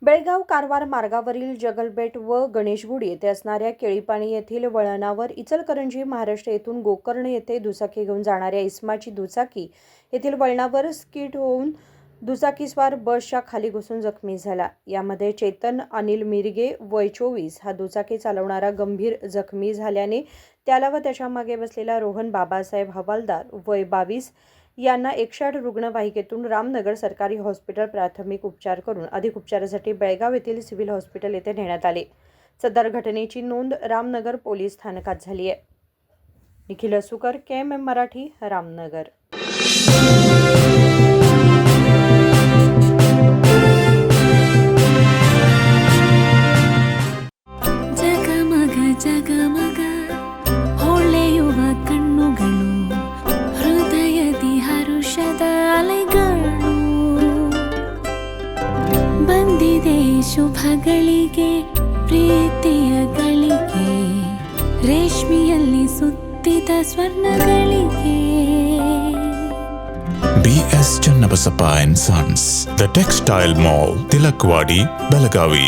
बेळगाव कारवार मार्गावरील जगलबेट व गणेशगुडी येथे असणाऱ्या केळीपाणी येथील वळणावर इचलकरंजी महाराष्ट्र येथून गोकर्ण येथे दुचाकी घेऊन जाणाऱ्या इस्माची दुचाकी येथील वळणावर स्किड होऊन दुचाकीस्वार बसच्या खाली घुसून जखमी झाला। यामध्ये चेतन अनिल मिरगे वय 24 हा दुचाकी चालवणारा गंभीर जखमी झाल्याने त्याला व त्याच्या मागे बसलेला रोहन बाबासाहेब हवालदार वय 22 यांना 108 रुग्णवाहिकेतून रामनगर सरकारी हॉस्पिटल प्राथमिक उपचार करून अधिक उपचारासाठी बेळगाव येथील सिव्हिल हॉस्पिटल येथे नेण्यात आले। सदर घटनेची नोंद रामनगर पोलीस स्थानकात झाली आहे। निखिल असुकर, KMM मराठी, रामनगर। ಜಗಮಗ ಹೊಳೆಯುವ ಕಣ್ಣುಗಳು ಹೃದಯದಿ ಹರುಷದ ಅಲೆಗಳು ಬಂದಿದೆ ಶುಭಗಳಿಗೆ ಪ್ರೀತಿಯ ಗಳಿಗೆ ರೇಷ್ಮೆಯಲ್ಲಿ ಸುತ್ತಿದ ಸ್ವರ್ಣಗಳಿಗೆ BS Channabasappa and Sons, The Textile Mall, Tilakvadi, Belagavi.